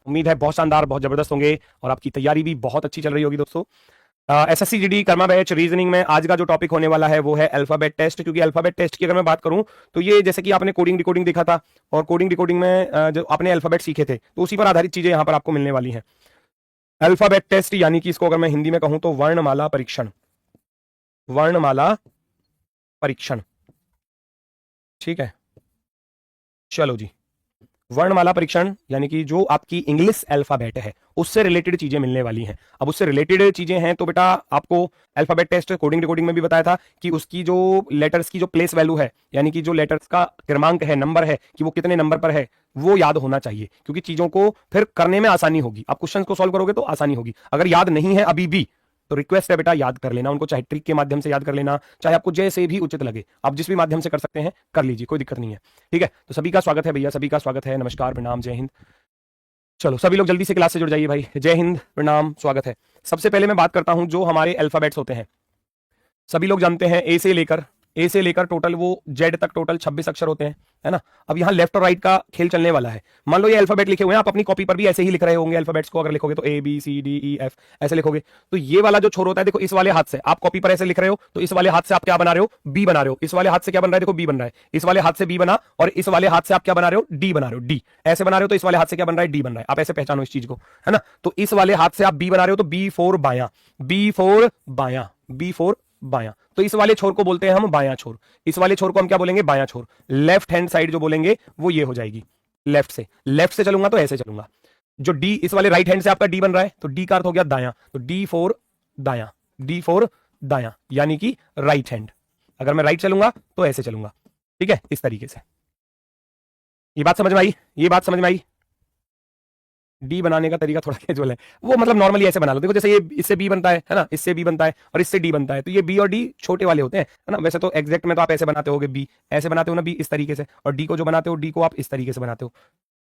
उम्मीद है बहुत शानदार, बहुत जबरदस्त होंगे और आपकी तैयारी भी बहुत अच्छी चल रही होगी दोस्तों। SSC GD Karma batch reasoning में आज का जो टॉपिक होने वाला है वो है अल्फाबेट टेस्ट। क्योंकि अल्फाबेट टेस्ट की अगर मैं बात करूं तो ये जैसे कि आपने कोडिंग डिकोडिंग देखा था और कोडिंग डिकोडिंग में जो आपने अल्फाबेट सीखे थे तो उसी पर आधारित चीजें यहां पर आपको मिलने वाली हैं। अल्फाबेट टेस्ट यानी कि इसको अगर मैं हिंदी में कहूं तो वर्णमाला परीक्षण, वर्णमाला परीक्षण। ठीक है, चलो जी, वर्णमाला परीक्षण यानी कि जो आपकी इंग्लिश अल्फाबेट है उससे रिलेटेड चीजें मिलने वाली हैं। अब उससे रिलेटेड चीजें हैं तो बेटा आपको अल्फाबेट टेस्ट कोडिंग डिकोडिंग में भी बताया था कि उसकी जो लेटर्स की जो प्लेस वैल्यू है यानी कि जो लेटर्स का क्रमांक है, नंबर है कि वो कितने नंबर पर है, वो याद होना चाहिए। क्योंकि चीजों को फिर करने में आसानी होगी, आप क्वेश्चन को सॉल्व करोगे तो आसानी होगी। अगर याद नहीं है अभी भी तो रिक्वेस्ट है बेटा याद कर लेना उनको, चाहे ट्रिक के माध्यम से याद कर लेना, चाहे आपको जैसे भी उचित लगे, आप जिस भी माध्यम से कर सकते हैं कर लीजिए, कोई दिक्कत नहीं है। ठीक है, तो सभी का स्वागत है भैया, सभी का स्वागत है, नमस्कार, प्रणाम, जय हिंद। चलो सभी लोग जल्दी से क्लास से जुड़ जाइए भाई। जय हिंद, प्रणाम, स्वागत है। सबसे पहले मैं बात करता हूं जो हमारे अल्फाबेट्स होते हैं। सभी लोग जानते हैं ए से लेकर टोटल वो जेड तक टोटल 26 अक्षर होते हैं, है ना। अब यहाँ लेफ्ट और राइट का खेल चलने वाला है। मान लो ये अल्फाबेट लिखे हुए हैं, आप अपनी कॉपी पर भी ऐसे ही लिख रहे होंगे अल्फाबेट्स को। अगर लिखोगे तो A B C D E F ऐसे लिखोगे तो ये वाला जो छोर होता है, देखो इस वाले हाथ से आप कॉपी पर ऐसे लिख रहे हो तो इस वाले हाथ से आप क्या बना रहे हो, बी बना रहे हो। इस वाले हाथ से क्या बन रहा है, देखो बी बन रहा है। इस वाले हाथ से बी बना और इस वाले हाथ से आप क्या बना रहे हो, डी बना रहे हो। डी ऐसे बना रहे हो तो इस वाले हाथ से क्या बन रहा है, डी बन रहा है। आप ऐसे पहचानो इस चीज को, है ना। तो इस वाले हाथ से आप बी बना रहे हो तो बी फोर बायां, बी फोर बायां, बी फोर बायां। तो इस वाले छोर को बोलते हैं हम बायां छोर। इस वाले छोर को हम क्या बोलेंगे, बायां छोर। लेफ्ट हैंड साइड जो बोलेंगे वो ये हो जाएगी। लेफ्ट से चलूंगा तो ऐसे चलूंगा। जो डी इस वाले राइट हैंड से आपका डी बन रहा है तो डी का अर्थ हो गया दायां, तो डी फोर दायां, डी फोर दायां यानी कि राइट हैंड। अगर मैं राइट चलूंगा तो ऐसे चलूंगा। ठीक है, इस तरीके से। ये बात समझ में आई, ये बात समझ में आई। डी बनाने का तरीका थोड़ा कैजुअल है, वो मतलब नॉर्मली ऐसे बना लो। देखो जैसे ये इससे बी बनता है ना, इससे बी बनता है और इससे डी बनता है, तो ये बी और डी छोटे वाले होते हैं, है ना। वैसे तो एग्जैक्ट में तो आप ऐसे बनाते होगे, बी ऐसे बनाते हो ना, बी इस तरीके से, और डी को जो बनाते हो डी को आप इस तरीके से बनाते हो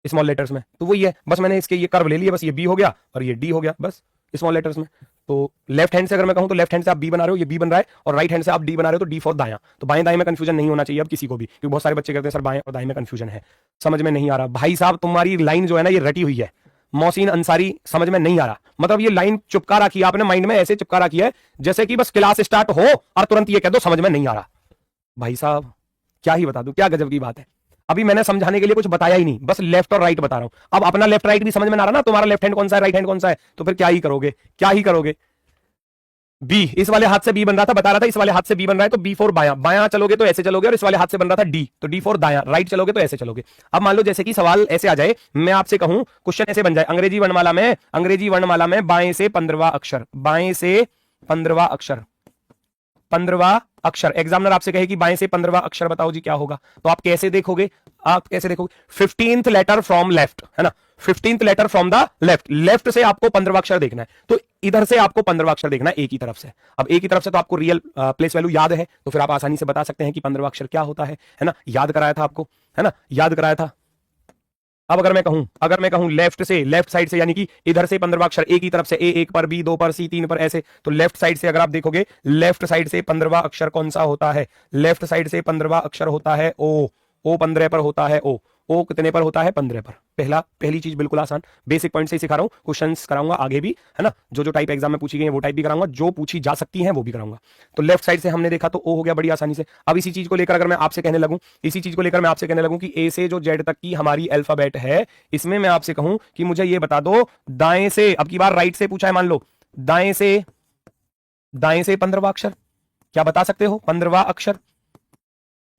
स्मॉल लेटर्स में। तो वही है, बस मैंने इसके ये कर्व ले लिया, बस ये बी हो गया और ये डी हो गया, बस स्मॉल लेटर्स में। तो लेफ्ट हैंड से अगर मैं कहूं तो लेफ्ट हैंड से आप बी बना रहे हो, ये बी बन रहा है, और राइट हैंड से आप डी बना रहे हो तो डी फॉर दायां। तो बाएं दाएं में कंफ्यूजन नहीं होना चाहिए अब किसी को भी, क्योंकि बहुत सारे बच्चे कहते हैं सर बाएं और दाएं में कंफ्यूजन है, समझ में नहीं आ रहा। भाई साहब तुम्हारी लाइन जो है ना ये रटी हुई है, मोहसिन अंसारी, समझ में नहीं आ रहा। मतलब ये लाइन चुपका रखी है आपने माइंड में, ऐसे चुपका रखी है जैसे कि बस क्लास स्टार्ट हो और तुरंत ये कह दो समझ में नहीं आ रहा। भाई साहब क्या ही बता दूं, क्या गजब की बात है। अभी मैंने समझाने के लिए कुछ बताया ही नहीं, बस लेफ्ट और राइट बता रहा हूं। अब अपना लेफ्ट राइट भी समझ में आ रहा ना, तुम्हारा लेफ्ट हैंड कौन सा है, राइट हैंड कौन सा है, तो फिर क्या ही करोगे, क्या ही करोगे। बी इस वाले हाथ से बी बन रहा था, बता रहा था इस वाले हाथ से बी बन रहा है तो बी फोर बायां, बायां चलोगे तो ऐसे चलोगे, और इस वाले हाथ से बन रहा था डी तो डी फोर दायां, राइट चलोगे तो ऐसे चलोगे। अब मान लो जैसे कि सवाल ऐसे आ जाए, मैं आपसे कहूं क्वेश्चन ऐसे बन जाए, अंग्रेजी वर्णमाला में बाएं से 15वां अक्षर, बाएं से 15वां अक्षर, 15वां अक्षर। एग्जामिनर आपसे कहे कि बाएं से 15वां अक्षर बताओ जी क्या होगा, तो आप कैसे देखोगे, आप कैसे देखोगे, 15th लेटर फ्रॉम लेफ्ट, है ना, 15th letter from the left. Left से आपको 15वां अक्षर देखना है, तो इधर से आपको 15वां अक्षर देखना है, ए की तरफ से। अब ए की तरफ से तो आपको रियल प्लेस वैल्यू याद है, तो फिर आप आसानी से बता सकते हैं कि 15वां अक्षर क्या होता है ना। याद कराया था आपको, है ना, याद कराया था। अब अगर मैं कहूं लेफ्ट से, लेफ्ट साइड से, यानी कि इधर से 15वां अक्षर ए की तरफ से, ए 1 पर, बी 2 पर, सी 3 पर, ऐसे, तो लेफ्ट साइड से अगर आप देखोगे, लेफ्ट साइड से 15वां अक्षर कौन सा होता है, लेफ्ट साइड से 15वां अक्षर होता है ओ। ओ 15 पर होता है ओ। ओ कितने पर होता है, 15 पर। पहली चीज बिल्कुल आसान, बेसिक पॉइंट से ही सिखा रहा हूं, क्वेश्चंस कराऊंगा आगे भी, है ना। जो टाइप एग्जाम में पूछी गई है वो टाइप भी कराऊंगा, जो पूछी जा सकती है वो भी कराऊंगा। तो लेफ्ट साइड से हमने देखा तो ओ हो गया बड़ी आसानी से। अब इसी चीज को लेकर अगर मैं आपसे कहने लगूं कि ए से जो जेड तक की हमारी अल्फाबेट है, इसमें मैं आपसे कहूं कि मुझे ये बता दो दाएं से, अब की बार राइट से पूछा है, मान लो दाएं से 15वां अक्षर, क्या बता सकते हो, 15वां अक्षर,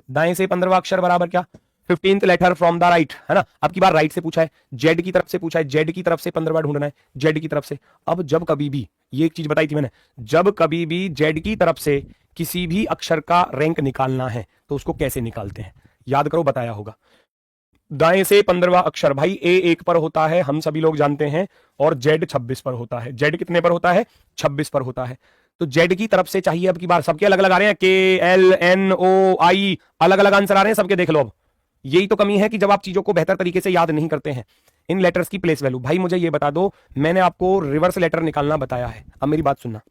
दाएं से 15वां अक्षर बराबर क्या, 15th letter from the right, है ना। अब की बार राइट से पूछा है, जेड की तरफ से पूछा है, जेड की तरफ से 15वां ढूंढना है, जेड की तरफ से। अब जब कभी भी, ये एक चीज बताई थी मैंने, जब कभी भी जेड की तरफ से किसी भी अक्षर का रैंक निकालना है तो उसको कैसे निकालते हैं, याद करो, बताया होगा। दाएं से 15वां अक्षर, भाई ए 1 पर होता है, हम सभी लोग जानते हैं, और जेड 26 पर होता है। जेड कितने पर होता है, 26 पर होता है। तो जेड की तरफ से चाहिए, अब की बार सबके अलग अलग आ रहे हैं, के एल एन ओ आई, अलग अलग आंसर आ रहे हैं सबके, देख लो। अब यही तो कमी है कि जब आप चीजों को बेहतर तरीके से याद नहीं करते हैं, इन लेटर्स की प्लेस वैल्यू। भाई मुझे ये बता दो, मैंने आपको रिवर्स लेटर निकालना बताया है, अब मेरी बात सुनना।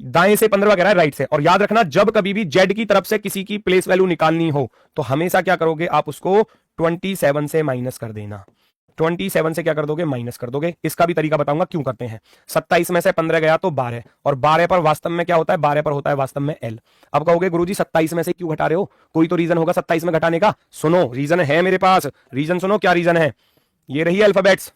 दाएं से 15वां कह रहा है, राइट से, और याद रखना जब कभी भी जेड की तरफ से किसी की प्लेस वैल्यू निकालनी हो तो हमेशा क्या करोगे, आप उसको 27 से माइनस कर देना। 27 से क्या कर दोगे, माइनस कर दोगे। इसका भी तरीका बताऊंगा क्यों करते हैं। 27 में से 15 गया तो 12, और 12 पर वास्तव में क्या होता है, 12 पर होता है वास्तव में एल। अब कहोगे गुरुजी 27 में से क्यों घटा रहे हो, कोई तो रीजन होगा 27 में घटाने का। सुनो, रीजन है मेरे पास, रीजन सुनो, क्या रीजन है। ये रही अल्फाबेट्स,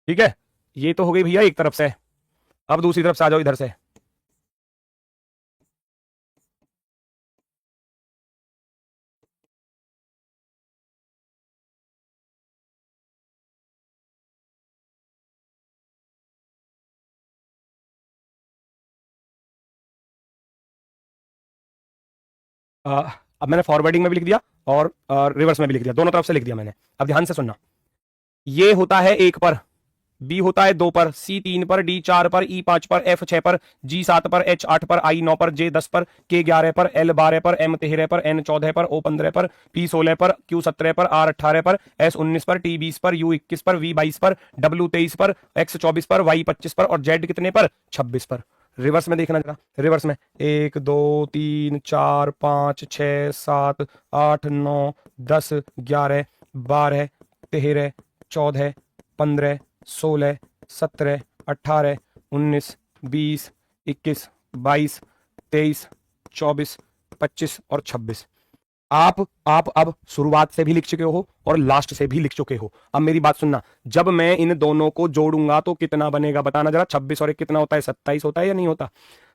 ठीक है। ये तो हो गई भैया एक तरफ से, अब दूसरी तरफ से आ जाओ इधर से। अब मैंने फॉरवर्डिंग में भी लिख दिया और रिवर्स में भी लिख दिया, दोनों तरफ से लिख दिया मैंने। अब ध्यान से सुनना, ये होता है 1 पर, बी होता है 2 पर, सी 3 पर, डी 4 पर, ई 5 पर, एफ 6 पर, जी 7 पर, एच 8 पर, आई 9 पर, जे 10 पर, के 11 पर, एल 12 पर, एम 13 पर, एन 14 पर, ओ 15 पर, पी 16 पर, क्यू 17 पर, आर 18 पर, एस 19 पर, टी 20 पर, यू 21 पर, वी 22 पर, डब्ल्यू 23 पर, एक्स 24 पर, वाई 25 पर, और जेड कितने पर, 26 पर। रिवर्स में देखना जरा, रिवर्स में 1 2 3 4 5 6 7 8 9 10 11 12 13 14 15 16 17 18 19 20 21 22 23 24 25 और 26। आप अब शुरुआत से भी लिख चुके हो और लास्ट से भी लिख चुके हो। अब मेरी बात सुनना, जब मैं इन दोनों को जोड़ूंगा तो कितना बनेगा बताना जरा। 26 और 1 कितना होता है, 27 होता है या नहीं होता।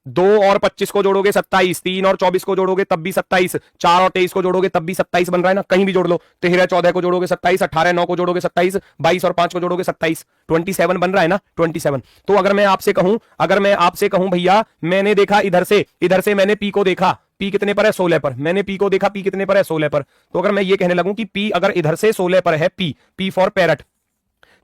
2 और 25 को जोड़ोगे 27, 3 और 24 को जोड़ोगे तब भी 27, 4 और 23 को जोड़ोगे तब भी 27 बन रहा है ना, कहीं भी जोड़ लो। 13 14 को जोड़ोगे 27, 18 9 को जोड़ोगे 27, 22 और 5 को जोड़ोगे 27, 27 बन रहा है ना, 27। तो अगर मैं आपसे कहूं भैया मैंने देखा इधर से मैंने पी को देखा, पी कितने पर है, 16 पर। मैंने पी को देखा, पी कितने पर है, 16 पर। तो अगर मैं ये कहने लगूं कि पी अगर इधर से 16 पर है, पी फॉर पैरट,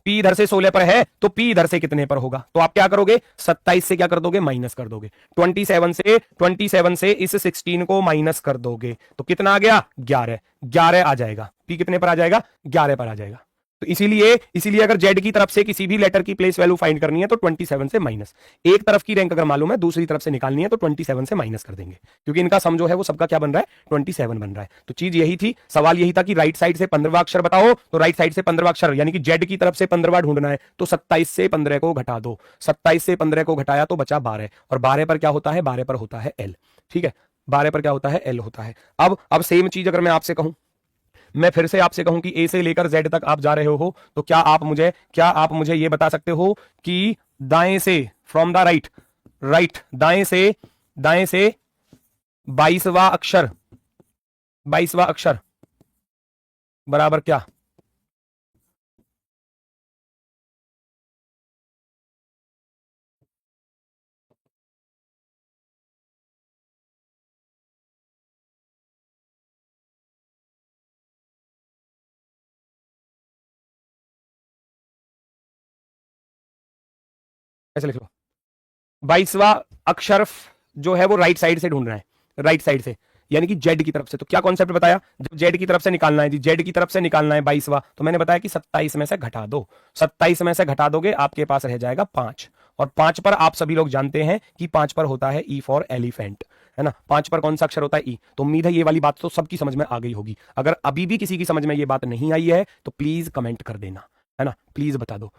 पी इधर से 16 पर है तो पी इधर से कितने पर होगा, तो आप क्या करोगे, 27 से क्या कर दोगे, माइनस कर दोगे। 27 से इस 16 को माइनस कर दोगे तो कितना आ गया, 11 आ जाएगा। पी कितने पर आ जाएगा, 11 पर आ जाएगा। तो इसीलिए अगर जेड की तरफ से किसी भी लेटर की प्लेस वैल्यू फाइंड करनी है तो 27 से माइनस। एक तरफ की रैंक अगर मालूम है, दूसरी तरफ से निकालनी है तो 27 से माइनस कर देंगे, क्योंकि इनका सम जो है वो सबका क्या बन रहा है, 27 बन रहा है। तो चीज यही थी, सवाल यही था कि राइट साइड से 15वां अक्षर बताओ, तो राइट साइड से 15वां अक्षर यानी कि जेड की तरफ से 15वां ढूंढना है, तो 27 से 15 को घटा दो। 27 से 15 को घटाया तो बचा 12, और 12 पर क्या होता है, 12 पर होता है एल। ठीक है, 12 पर क्या होता है, एल होता है। अब सेम चीज अगर मैं आपसे कहूं, मैं फिर से आपसे कहूं कि ए से लेकर जेड तक आप जा रहे हो, तो क्या आप मुझे यह बता सकते हो कि दाएं से, फ्रॉम द राइट दाएं से 22वां अक्षर, 22वां अक्षर बराबर क्या। ऐसे लिख लो, 22वां अक्षर जो है वो राइट साइड से ढूंढना है, राइट साइड से यानी कि जेड की तरफ से। तो क्या कॉन्सेप्ट बताया, जब जेड की तरफ से निकालना है, जेड की तरफ से निकालना है 22वां, तो मैंने बताया कि 27 में से घटा दो। 27 में से घटा दोगे आपके पास रह जाएगा 5, और 5 पर आप सभी लोग जानते हैं कि 5 पर होता है ई फॉर एलिफेंट, है ना। 5 पर कौन सा अक्षर होता है, ई। तो उम्मीद है ये वाली बात तो सबकी समझ में आ गई होगी। अगर अभी भी किसी की समझ में ये बात नहीं आई है तो प्लीज कमेंट कर देना, है ना, प्लीज बता दो।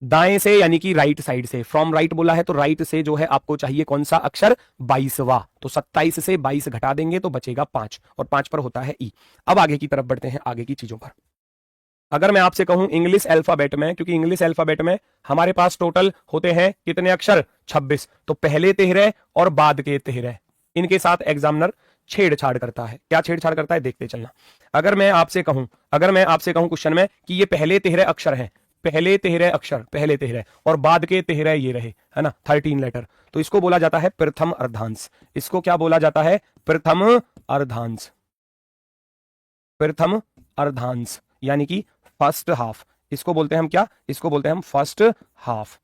दाएं से यानी कि राइट साइड से, फ्रॉम राइट बोला है तो राइट से जो है आपको चाहिए कौन सा अक्षर, 22वां। तो 27 से 22 घटा देंगे तो बचेगा 5, और 5 पर होता है ई। अब आगे की तरफ बढ़ते हैं, आगे की चीजों पर। अगर मैं आपसे कहूं इंग्लिश अल्फाबेट में, क्योंकि इंग्लिश अल्फाबेट में हमारे पास टोटल होते हैं कितने अक्षर, 26, तो पहले 13 और बाद के 13, इनके साथ एग्जामिनर छेड़छाड़ करता है। क्या छेड़छाड़ करता है, देखते चलना। अगर मैं आपसे कहूं क्वेश्चन में कि ये पहले 13 अक्षर हैं, पहले 13 और बाद के 13 ये रहे, है ना, 13 लेटर, तो इसको बोला जाता है प्रथम अर्धांश। इसको क्या बोला जाता है, प्रथम अर्धांश, प्रथम अर्धांश यानी कि फर्स्ट हाफ। इसको बोलते हैं हम क्या, इसको बोलते हैं हम फर्स्ट हाफ।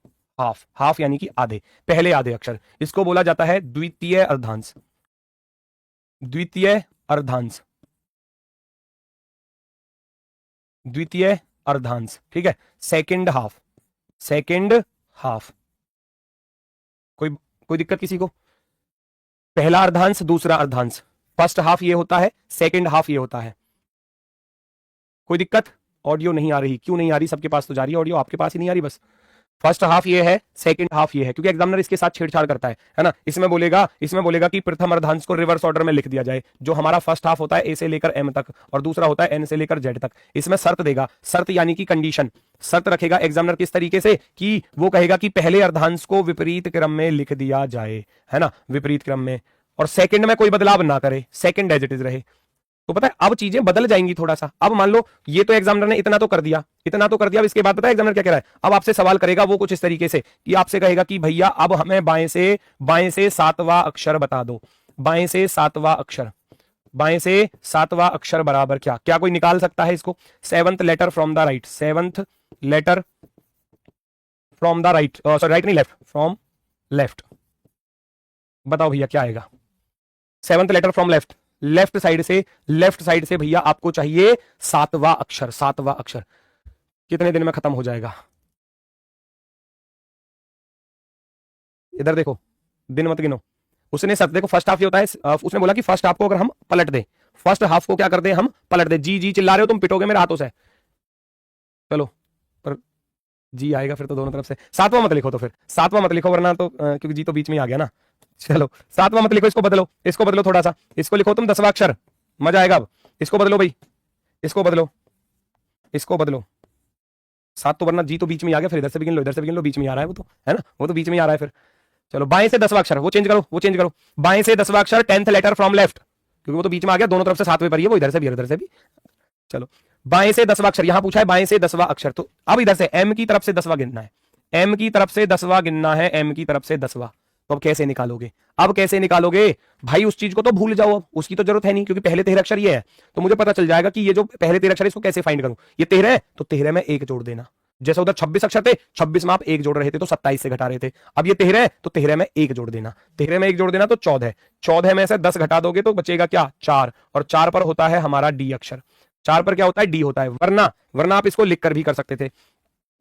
हाफ यानी कि आधे, पहले आधे अक्षर। इसको बोला जाता है द्वितीय अर्धांश, द्वितीय अर्धांश। द्वितीय अर्धांश, ठीक है, सेकंड हाफ, सेकंड हाफ। कोई दिक्कत किसी को? पहला अर्धांश, दूसरा अर्धांश, फर्स्ट हाफ ये होता है, सेकंड हाफ ये होता है। कोई दिक्कत? ऑडियो नहीं आ रही, क्यों नहीं आ रही? सबके पास तो जा रही है ऑडियो, आपके पास ही नहीं आ रही बस। फर्स्ट हाफ ये है, सेकंड हाफ ये है, क्योंकि एग्जामिनर इसके साथ छेड़छाड़ करता है ना। इसमें बोलेगा कि प्रथम अर्धांश को रिवर्स ऑर्डर में लिख दिया जाए। जो हमारा फर्स्ट हाफ होता है ए से लेकर एम तक, और दूसरा होता है एन से लेकर जेड तक। इसमें शर्त देगा, शर्त यानी कि कंडीशन, शर्त रखेगा एग्जामिनर किस तरीके से कि वो कहेगा कि पहले अर्धांश को विपरीत क्रम में लिख दिया जाए, है ना, विपरीत क्रम में, और सेकंड में कोई बदलाव ना करे, सेकंड एज इट इज रहे। तो पता है अब चीजें बदल जाएंगी थोड़ा सा। अब मान लो ये तो एग्जामिनर ने इतना तो कर दिया, इतना तो कर दिया। अब इसके बाद पता है एग्जामिनर क्या कह रहा है? अब आपसे सवाल करेगा वो कुछ इस तरीके से कि आपसे कहेगा कि भैया अब हमें बाएं से सातवां अक्षर बता दो। बाएं से सातवां अक्षर, बाएं से सातवां अक्षर बराबर क्या? क्या कोई निकाल सकता है इसको? Seventh letter from the right, seventh letter from the right, sorry right नहीं, लेफ्ट, फ्रॉम लेफ्ट। बताओ भैया क्या आएगा? Seventh letter from left, left side से भैया आपको चाहिए सातवां अक्षर, सातवां अक्षर। कितने दिन में खत्म हो जाएगा? इधर देखो, दिन मत गिनो। उसने सब देखो, फर्स्ट हाफ ये होता है, उसने बोला कि फर्स्ट हाफ को अगर हम पलट दें, फर्स्ट हाफ को क्या कर दें हम? पलट दें। जी जी चिल्ला रहे हो तुम, पिटोगे मेरे हाथों से। चलो, पर जी आएगा फिर तो दोनों तरफ से। सातवां मत लिखो, तो फिर सातवां मत लिखो, वरना तो क्योंकि जी तो बीच में आ गया ना। चलो सातवां मत लिखो, इसको बदलो थोड़ा सा, इसको लिखो तुम 10वां अक्षर, मजा आएगा। अब इसको बदलो भाई, इसको बदलो। सात तो, वरना जी तो बीच में आ गया, फिर इधर से भी गिन लो, इधर से भी गिन लो, बीच में आ रहा है वो तो, है ना, वो तो बीच में आ रहा है फिर। चलो बाएं से 10वां अक्षर, वो चेंज करो, बाएं से 10वां अक्षर, 10th लेटर फ्रॉम लेफ्ट, क्योंकि वो तो बीच में आ गया, दोनों तरफ से सातवें पर ही है, वो इधर से भी इधर से भी। चलो बाएं से 10वां अक्षर, यहां पूछा है बाएं से 10वां अक्षर, तो अब इधर से एम की तरफ से 10वां गिनना है, एम की तरफ से 10वां गिनना है, एम की तरफ से 10वां। तो अब कैसे निकालोगे? भाई उस चीज को तो भूल जाओ, अब उसकी तो जरूरत है नहीं, क्योंकि पहले 13 अक्षर ये है, तो मुझे पता चल जाएगा कि ये जो पहले 13 अक्षर है इसको कैसे फाइंड करूं। ये 13 है तो 13 में 1 जोड़ देना। जैसे उधर 26 अक्षर थे, 26 में आप 1 जोड़ रहे थे तो 27 से घटा रहे थे। अब ये 13 है तो 13 में 1 जोड़ देना, 13 में 1 जोड़ देना तो 14 है। 14 में से 10 घटा दोगे तो बचेगा क्या? 4, और 4 पर होता है हमारा डी अक्षर। 4 पर क्या होता है? डी होता है। वरना आप इसको लिखकर भी कर सकते थे,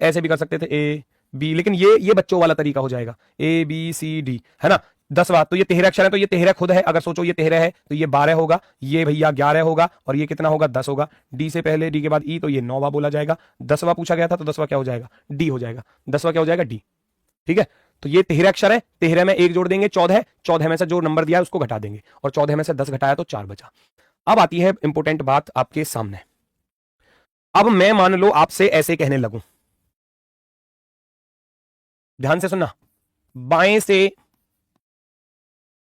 ऐसे भी कर सकते थे, ए बी, लेकिन ये बच्चों वाला तरीका हो जाएगा, ए बी सी डी, है ना। 10वां, तो ये 13 अक्षर है, तो ये 13 खुद है। अगर सोचो ये 13 है तो ये 12 होगा, ये भैया 11 होगा, और ये कितना होगा? 10 होगा। डी से पहले, डी के बाद ई, तो ये 9वां बोला जाएगा। 10वां पूछा गया था तो 10वां क्या हो जाएगा? डी हो जाएगा। 10वां क्या हो जाएगा? डी। ठीक है, तो ये 13 अक्षर है, 13 में 1 जोड़ देंगे, 14 है, 14 में से जो नंबर दिया है उसको घटा देंगे, और 14 में से 10 घटाया तो 4 बचा। अब आती है इंपोर्टेंट बात आपके सामने। अब मैं मान लो आपसे ऐसे कहने लगूं, ध्यान से सुनना, बाएं से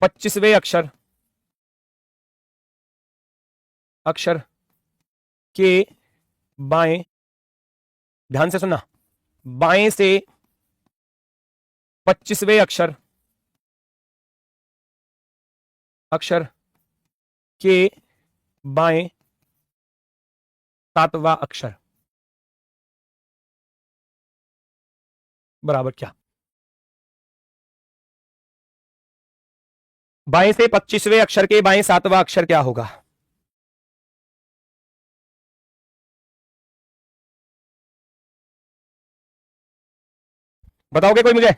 25वें अक्षर के बाएं, ध्यान से सुनना, बाएं से 25वें अक्षर के बाएं 7वां अक्षर बराबर क्या? बाएं से 25वें अक्षर के बाएं 7वां अक्षर क्या होगा? बताओगे कोई मुझे?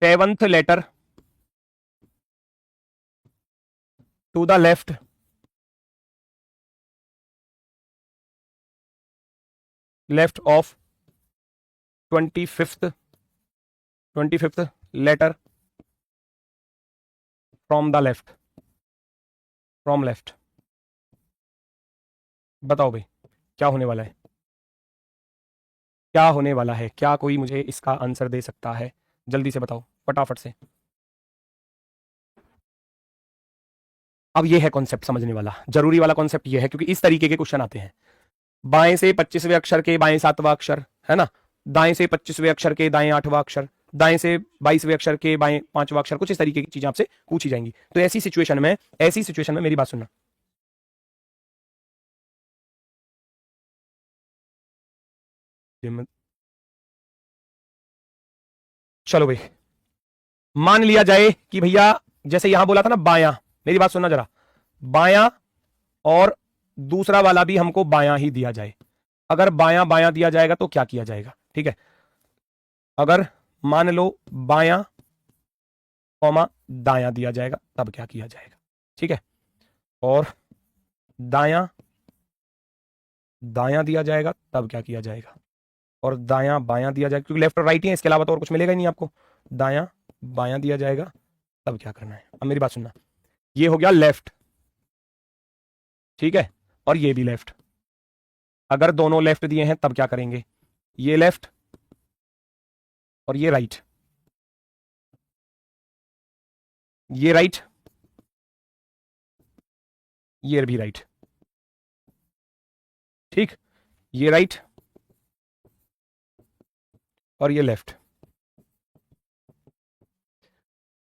7th letter to the left of 25th letter from left. बताओ भाई क्या होने वाला है? क्या कोई मुझे इसका आंसर दे सकता है? जल्दी से बताओ, फटाफट से। अब ये है कॉन्सेप्ट समझने वाला, जरूरी वाला कॉन्सेप्ट ये है, क्योंकि इस तरीके के क्वेश्चन आते हैं। बाएं से 25वें अक्षर के बाएं 7वां अक्षर, है ना, दाएं से 25वें अक्षर के दाएं 8वां अक्षर, दाएं से 22वें अक्षर के बाएं 5वां अक्षर, कुछ इस तरीके की चीजें आपसे पूछी जाएंगी। तो ऐसी सिचुएशन में मेरी बात सुनना, चलो भाई, मान लिया जाए कि भैया जैसे यहां बोला था ना बायां, मेरी बात सुनना जरा, बायां और दूसरा वाला भी हमको बायां ही दिया जाए। अगर बायां बायां दिया जाएगा तो क्या किया जाएगा? ठीक है, अगर मान लो बायां कॉमा दायां दिया जाएगा तब क्या किया जाएगा? ठीक है, और दायां दायां दिया जाएगा तब क्या किया जाएगा? और दायां बायां दिया जाएगा, क्योंकि लेफ्ट और राइट ही है, इसके अलावा तो और कुछ मिलेगा ही नहीं आपको। दायां बायां दिया जाएगा तब क्या करना है? अब मेरी बात सुनना, ये हो गया लेफ्ट, ठीक है, और ये भी लेफ्ट। अगर दोनों लेफ्ट दिए हैं तब क्या करेंगे? ये लेफ्ट और ये राइट, ये राइट, ये भी राइट, ठीक, ये राइट और ये लेफ्ट।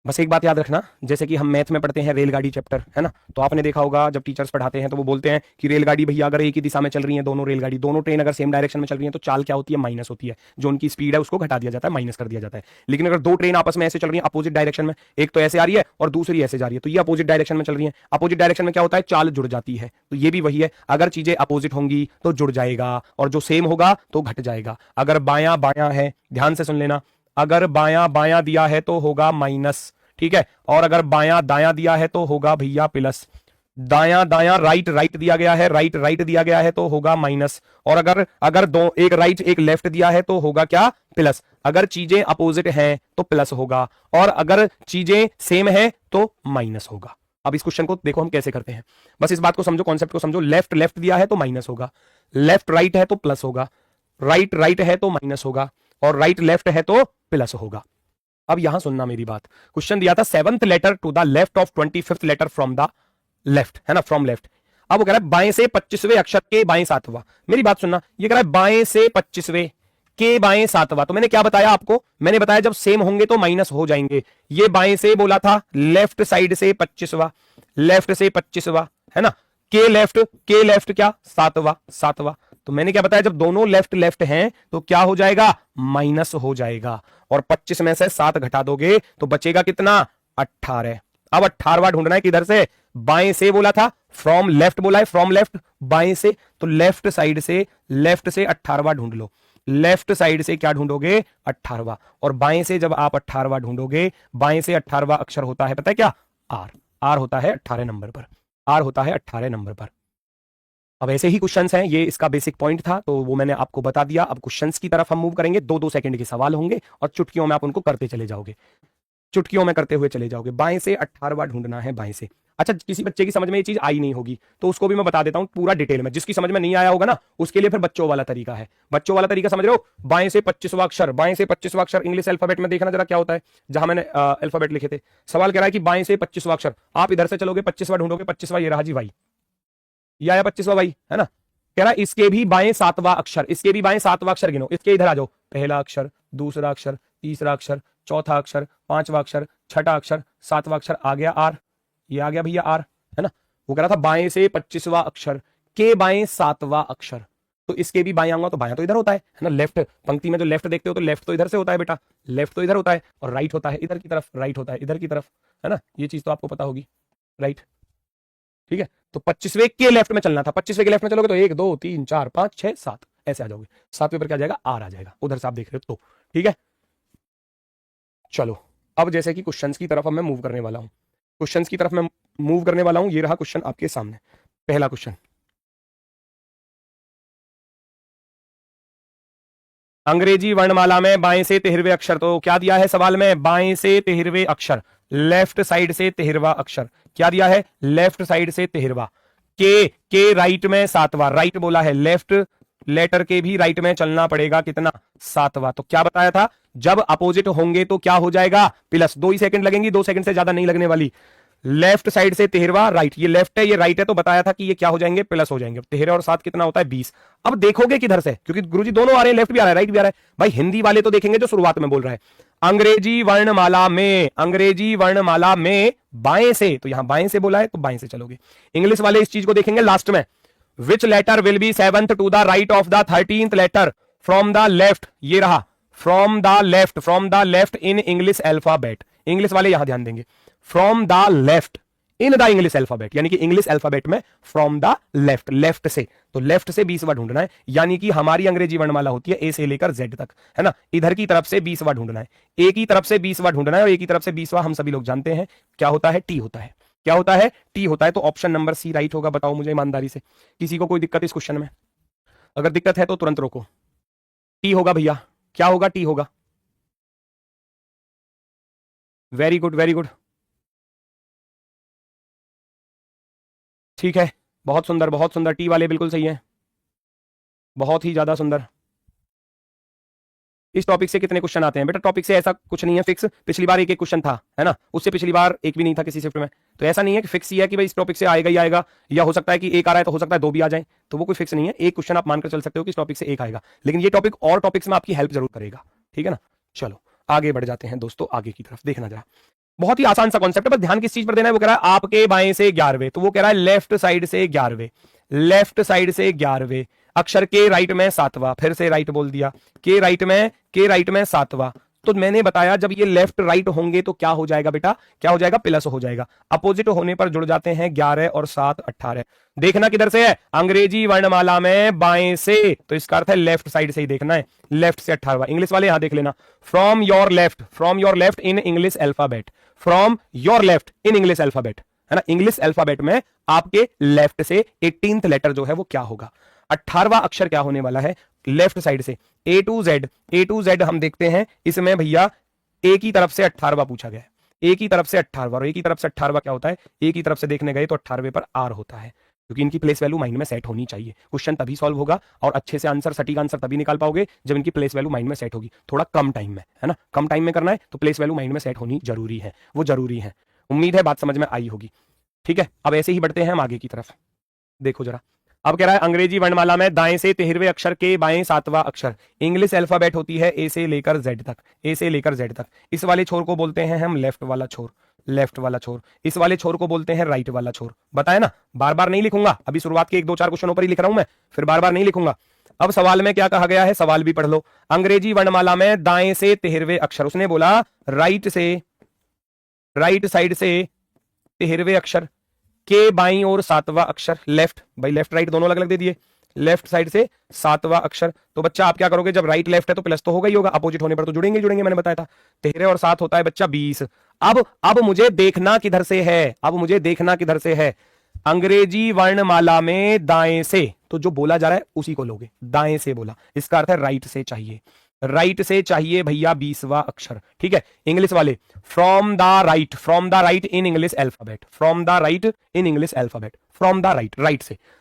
बस एक बात याद रखना, जैसे कि हम मैथ में पढ़ते हैं रेलगाड़ी चैप्टर, है ना, तो आपने देखा होगा जब टीचर्स पढ़ाते हैं तो वो बोलते हैं कि रेलगाड़ी भैया अगर एक ही दिशा में चल रही है, दोनों रेलगाड़ी दोनों ट्रेन अगर सेम डायरेक्शन में चल रही है तो चाल क्या होती है? माइनस होती है। जो उनकी स्पीड है उसको घटा दिया जाता है, माइनस कर दिया जाता है। लेकिन अगर दो ट्रेन आपस में ऐसे चल रही है अपोजिट डायरेक्शन में, एक तो ऐसे आ रही है और दूसरी ऐसे जा रही है, तो ये अपोजिट डायरेक्शन में चल रही है। अपोजिट डायरेक्शन में क्या होता है? चाल जुड़ जाती है। तो ये भी वही है, अगर चीजें अपोजिट होंगी तो जुड़ जाएगा और जो सेम होगा तो घट जाएगा। अगर बायां बायां है, ध्यान से सुन लेना, अगर बायां बायां दिया है तो होगा माइनस, ठीक है, और अगर बायां दायां दिया है तो होगा भैया प्लस। दायां दायां राइट राइट दिया गया है, राइट राइट दिया गया है तो होगा माइनस। और अगर अगर दो, एक राइट एक लेफ्ट दिया है तो होगा क्या? प्लस। अगर चीजें अपोजिट हैं तो प्लस होगा और अगर चीजें सेम है तो माइनस होगा। अब इस क्वेश्चन को देखो हम कैसे करते हैं, बस इस बात को समझो, कॉन्सेप्ट को समझो। लेफ्ट लेफ्ट दिया है तो माइनस होगा, लेफ्ट राइट है तो प्लस होगा, राइट राइट है तो माइनस होगा और राइट लेफ्ट है तो प्लस होगा। अब यहां सुनना मेरी बात, क्वेश्चन दिया था 7th letter to the left of 25th letter from the left, है ना, फ्रॉम लेफ्ट। अब वो कह रहा है बाएं से 25वें अक्षर के बाएं 7वां। मेरी बात सुनना, ये कह रहा है बाएं से 25वें के बाएं 7वां। तो मैंने क्या बताया आपको? मैंने बताया जब सेम होंगे तो माइनस हो जाएंगे। ये बाएं से बोला था, लेफ्ट साइड से 25वां, लेफ्ट से 25वां, है ना, के लेफ्ट क्या? 7वां 7वां। तो मैंने क्या बताया? जब दोनों लेफ्ट लेफ्ट हैं तो क्या हो जाएगा? माइनस हो जाएगा। और 25 में से 7 घटा दोगे तो बचेगा कितना? 18। अब 18वां ढूंढना है, किधर से? बाएं से बोला था, फ्रॉम लेफ्ट बोला है, फ्रॉम लेफ्ट बाएं से, तो लेफ्ट साइड से, लेफ्ट से 18वां ढूंढ लो। लेफ्ट साइड से क्या ढूंढोगे? 18वां। और बाएं से जब आप 18वां ढूंढोगे, बाएं से 18वां अक्षर होता है पता है क्या? आर। आर होता है 18 नंबर पर, आर होता है 18 नंबर पर। अब ऐसे ही क्वेश्चंस हैं, ये इसका बेसिक पॉइंट था तो वो मैंने आपको बता दिया। अब क्वेश्चंस की तरफ हम मूव करेंगे। 2-2 सेकंड के सवाल होंगे और चुटकियों में आप उनको करते चले जाओगे, चुटकियों में करते हुए चले जाओगे। बाएं से 18वां ढूंढना है, बाएं से। अच्छा, किसी बच्चे की समझ में ये चीज आई नहीं होगी तो उसको भी मैं बता देता हूं पूरा डिटेल में। जिसकी समझ में नहीं आया होगा ना, उसके लिए फिर बच्चों वाला तरीका है। बच्चों वाला तरीका समझ रहे हो? बाएं से 25वां अक्षर, बाएं से 25वां अक्षर इंग्लिश अल्फाबेट में देखना जरा क्या होता है, जहां मैंने अल्फाबेट लिखे थे। सवाल कह रहा है कि बाएं से 25वां अक्षर, आप इधर से चलोगे 25वां ढूंढोगे, 25वां ये रहा जी भाई, ये आया 25वां भाई, है ना। कह रहा है इसके भी बाएं 7वां अक्षर, इसके भी बाएं 7वां अक्षर गिनो। इसके इधर आ जाओ, पहला अक्षर, दूसरा अक्षर, तीसरा अक्षर, चौथा अक्षर, 5वां अक्षर, छठा अक्षर, 7वां अक्षर, आ गया आर, ये आ गया भैया आर, है ना। वो कह रहा था बाएं से 25वां अक्षर के बाएं 7वां अक्षर, तो इसके भी बाएं आऊंगा तो बायां तो इधर होता है ना। लेफ्ट पंक्ति में जो लेफ्ट देखते हो तो लेफ्ट तो इधर से होता है बेटा, लेफ्ट तो इधर होता है और राइट होता है इधर की तरफ, राइट होता है इधर की तरफ, है ना। ये चीज तो आपको पता होगी, राइट, ठीक है। तो 25वें के लेफ्ट में चलना था, 25वें के लेफ्ट में चलोगे तो 1 2 3 4 5 6 7 ऐसे आ जाओगे। 7वें पर क्या आ जाएगा? आर आ जाएगा, उधर से आप देख रहे हो तो, ठीक है। चलो अब जैसे कि क्वेश्चंस की तरफ अब मैं मूव करने वाला हूं, क्वेश्चंस की तरफ मैं मूव करने वाला हूं। ये रहा क्वेश्चन आपके सामने, पहला क्वेश्चन। अंग्रेजी वर्णमाला में बाएं से 13वें अक्षर, तो क्या दिया है सवाल में? बाएं से 13वें अक्षर, लेफ्ट साइड से 13वां अक्षर। क्या दिया है? लेफ्ट साइड से 13वां। के राइट में 7वां, राइट बोला है, लेफ्ट लेटर के भी राइट में चलना पड़ेगा कितना? 7वां। तो क्या बताया था? जब अपोजिट होंगे तो क्या हो जाएगा? प्लस। 2 ही सेकंड लगेंगी, 2 सेकंड से ज्यादा नहीं लगने वाली। लेफ्ट साइड से 13वां, राइट, ये लेफ्ट है ये राइट है, तो बताया था कि ये क्या हो जाएंगे? प्लस हो जाएंगे। 13 और 7 कितना होता है? 20। अब देखोगे किधर से, क्योंकि गुरुजी दोनों आ रहे हैं, लेफ्ट भी आ रहा है राइट भी आ रहा है। भाई हिंदी वाले तो देखेंगे जो शुरुआत में बोल रहा है। अंग्रेजी वर्णमाला में, अंग्रेजी वर्णमाला में बाएं से, तो यहां बाएं से बोला है तो बाएं से चलोगे। इंग्लिश वाले इस चीज को देखेंगे लास्ट में। Which letter will be 7th to the right of the 13th letter from the left, ये रहा from the left, from the left in English alphabet. English वाले यहां ध्यान देंगे, from the left in the English alphabet, यानी कि English alphabet में from the left, left से, तो लेफ्ट से 20वां ढूंढना है, यानी कि हमारी अंग्रेजी वर्णमाला होती है ए से लेकर जेड तक, है ना। इधर की तरफ से 20वां ढूंढना है, ए की तरफ से 20वां ढूंढना है, और ए की तरफ से 20वां हम सभी लोग जानते हैं क्या होता है, टी होता है। क्या होता है, टी होता है। तो ऑप्शन नंबर सी राइट होगा। बताओ मुझे ईमानदारी से, किसी को कोई दिक्कत इस क्वेश्चन में? अगर दिक्कत है तो तुरंत रोको। टी होगा भैया, क्या होगा, टी होगा। वेरी गुड, वेरी गुड, ठीक है, बहुत सुंदर, बहुत सुंदर, टी वाले बिल्कुल सही है, बहुत ही ज्यादा सुंदर। इस टॉपिक से कितने क्वेश्चन आते हैं बेटा? टॉपिक से ऐसा कुछ नहीं है फिक्स, पिछली बार एक एक क्वेश्चन था, है ना, उससे पिछली बार एक भी नहीं था किसी शिफ्ट में, तो ऐसा नहीं है कि फिक्स ही है कि भाई इस टॉपिक से आएगा ही आएगा, या हो सकता है कि एक आ रहा है तो हो सकता है दो भी आ जाए, तो वो कोई फिक्स नहीं है। एक क्वेश्चन आप मानकर चल सकते हो कि इस टॉपिक से एक आएगा, लेकिन ये टॉपिक और टॉपिक्स में आपकी हेल्प जरूर करेगा, ठीक है ना। चलो आगे बढ़ जाते हैं दोस्तों, आगे की तरफ देखना जरा। बहुत ही आसान सा कॉन्सेप्ट है, बस ध्यान किस चीज पर देना है। वो कह रहा है आपके बाएं से 11वें, तो वो कह रहा है लेफ्ट साइड से 11वें, लेफ्ट साइड से 11वें अक्षर के राइट में 7वां, फिर से राइट बोल दिया, के राइट में 7वां। तो मैंने बताया जब ये लेफ्ट राइट होंगे तो क्या हो जाएगा बेटा, क्या हो जाएगा, प्लस हो जाएगा। अपोजिट होने पर जुड़ जाते हैं 11 और 7 18। देखना किधर से है, अंग्रेजी वर्णमाला में बाएं से, तो इसका अर्थ है लेफ्ट साइड से ही देखना है, लेफ्ट से 18वां। इंग्लिश वाले यहां देख लेना, from your left in English alphabet, from your left in English alphabet, है ना। इंग्लिश अल्फाबेट में आपके लेफ्ट से 18th लेटर जो है वो क्या होगा, 18वां अक्षर क्या होने वाला है लेफ्ट साइड से। ए टू जेड हम देखते हैं, इसमें भैया ए की तरफ से 18वां पूछा गया है, ए की तरफ से 18वां, और ए की तरफ से 18वां क्या होता है, ए की तरफ से देखने गए तो 18वें पर आर होता है, क्योंकि इनकी प्लेस वैल्यू माइंड में सेट होनी चाहिए। क्वेश्चन तभी सॉल्व होगा और अच्छे से आंसर, सटीक आंसर तभी निकाल पाओगे जब इनकी प्लेस वैल्यू माइंड में सेट होगी। थोड़ा कम टाइम में, है ना, कम टाइम में करना है तो प्लेस वैल्यू माइंड में सेट होनी जरूरी है, वो जरूरी है। उम्मीद है बात समझ में आई होगी, ठीक है। अब ऐसे ही बढ़ते हैं हम आगे की तरफ, देखो जरा। अब कह रहा है अंग्रेजी वर्णमाला में दाएं से 13वें अक्षर के बाएं 7वां अक्षर, इंग्लिश अल्फाबेट होती है ए से लेकर जेड तक, ए से लेकर जेड तक। इस वाले छोर को बोलते हैं हम लेफ्ट वाला छोर, लेफ्ट वाला छोर। इस वाले छोर को बोलते हैं राइट वाला छोर। बताया ना, बार बार नहीं लिखूंगा, अभी शुरुआत के 1 2 4 क्वेश्चनों पर ही लिख रहा हूं मैं, फिर बार बार नहीं लिखूंगा। अब सवाल में क्या कहा गया है, सवाल भी पढ़ लो। अंग्रेजी वर्णमाला में दाएं से 13वें अक्षर, उसने बोला राइट साइड से 13वें अक्षर के बाईं ओर 7वां अक्षर, लेफ्ट, भाई लेफ्ट राइट दोनों अलग अलग दे दिए, लेफ्ट साइड से 7वां अक्षर। तो बच्चा आप क्या करोगे, जब राइट लेफ्ट है तो प्लस तो होगा ही होगा, अपोजिट होने पर तो जुड़ेंगे जुड़ेंगे, मैंने बताया था। 13 और 7 होता है बच्चा 20। अब मुझे देखना किधर से है, अब मुझे देखना किधर से है, अंग्रेजी वर्णमाला में दाएं से, तो जो बोला जा रहा है उसी को लोगे, दाएं से बोला, इसका अर्थ है राइट से चाहिए, राइट से चाहिए भैया 20वां अक्षर, ठीक है। इंग्लिश वाले from the right in English alphabet, from the right in English alphabet, from the right,